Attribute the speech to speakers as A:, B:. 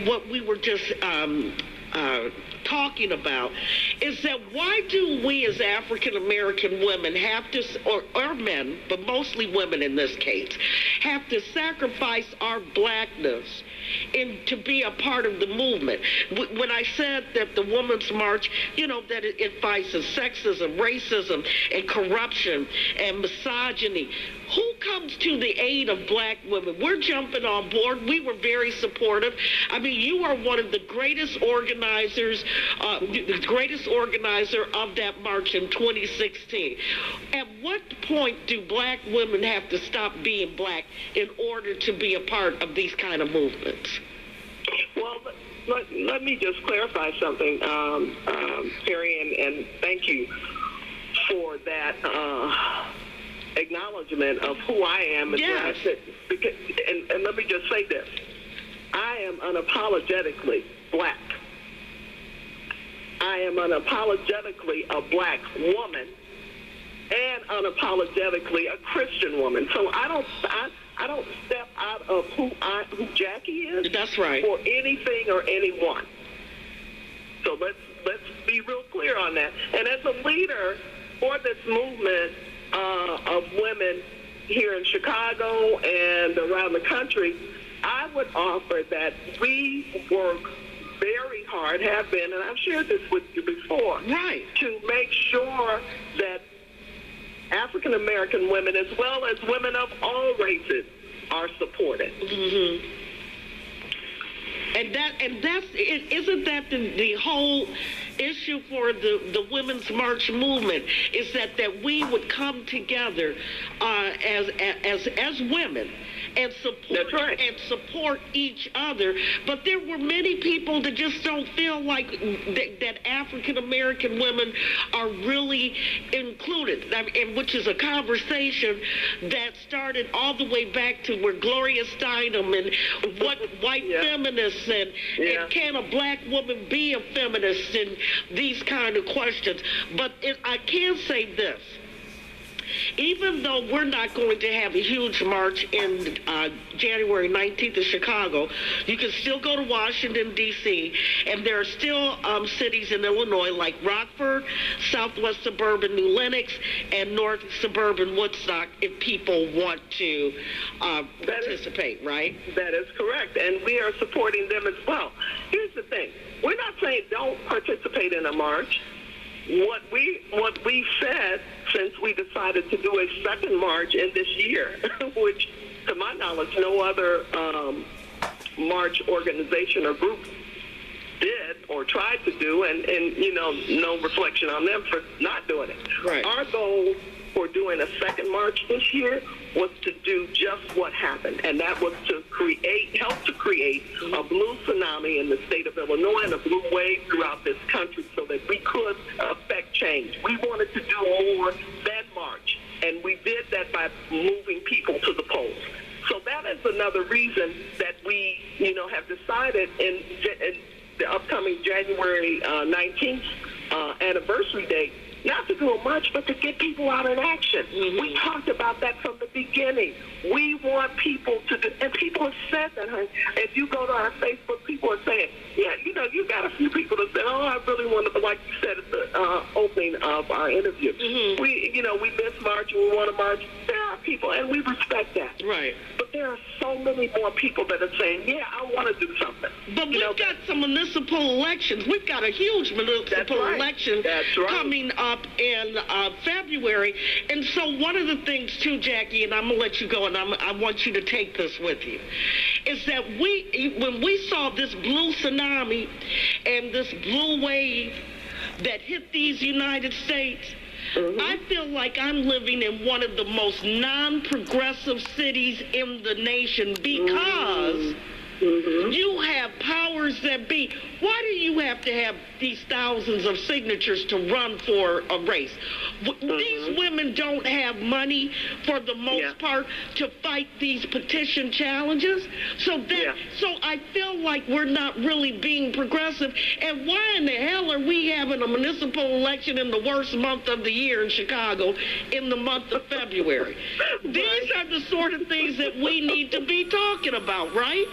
A: what we were just talking about, is that why do we as African American women have to, or men, but mostly women in this case, have to sacrifice our blackness to be a part of the movement? When I said that the Women's March, that it fights sexism, racism, and corruption and misogyny, who comes to the aid of black women? We're jumping on board. We were very supportive. I mean, you are one of the greatest organizers, the greatest organizer of that march in 2016. At what point do black women have to stop being black in order to be a part of these kind of movements?
B: Well, let me just clarify something, Perry, and thank you for that acknowledgement of who I am.
A: Yes.
B: And let me just say this. I am unapologetically black. I am unapologetically a black woman and unapologetically a Christian woman. So I don't step out of who Jackie is.
A: That's right.
B: For anything or anyone. So let's be real clear on that. And as a leader for this movement of women here in Chicago and around the country, I would offer that we work very hard, have been, and I've shared this with you before,
A: right, to
B: make sure that African American women, as well as women of all races, are supported.
A: Mm-hmm. Isn't that the whole issue for the Women's March movement, is that we would come together as women and support.
B: That's right.
A: And support each other. But there were many people that just don't feel like that African American women are really included, and which is a conversation that started all the way back to where Gloria Steinem and what white feminists and can a black woman be a feminist and these kind of questions. But I can say this. Even though we're not going to have a huge march in January 19th in Chicago, you can still go to Washington, D.C., and there are still cities in Illinois like Rockford, Southwest Suburban New Lenox, and North Suburban Woodstock if people want to participate, right?
B: That is correct, and we are supporting them as well. Here's the thing. We're not saying don't participate in a march. What we said since we decided to do a second march in this year, which to my knowledge no other march organization or group did or tried to do, and no reflection on them for not doing it.
A: Right.
B: Our goal for doing a second march this year was to do just what happened, and that was to help to create a blue tsunami in the state of Illinois and a blue wave throughout this country so that we could affect change. We wanted to do more than march, and we did that by moving people to the polls. So that is another reason that we, have decided in the upcoming January 19th anniversary date not to do a march, but to get people out in action. Mm-hmm. We talked about that from the beginning. We want people to do, and people have said that, honey. If you go to our Facebook, people are saying, you got a few people that said, I really want to, like you said at the opening of our interview. Mm-hmm. We miss March and we want to march. There are people, and we respect that.
A: Right.
B: But there are so many more people that are saying, I want to do something.
A: But we've got some municipal elections. We've got a huge municipal election coming up in February. And so one of the things, too, Jackie, and I'm going to let you go, and I want you to take this with you, is that when we saw this blue tsunami and this blue wave that hit these United States, mm-hmm. I feel like I'm living in one of the most non-progressive cities in the nation because mm-hmm. you have powers that be. Why do you have to have these thousands of signatures to run for a race? Mm-hmm. These women don't have money, for the most part, to fight these petition challenges. So I feel like we're not really being progressive. And why in the hell are we having a municipal election in the worst month of the year in Chicago in the month of February? These are the sort of things that we need to be talking about, right?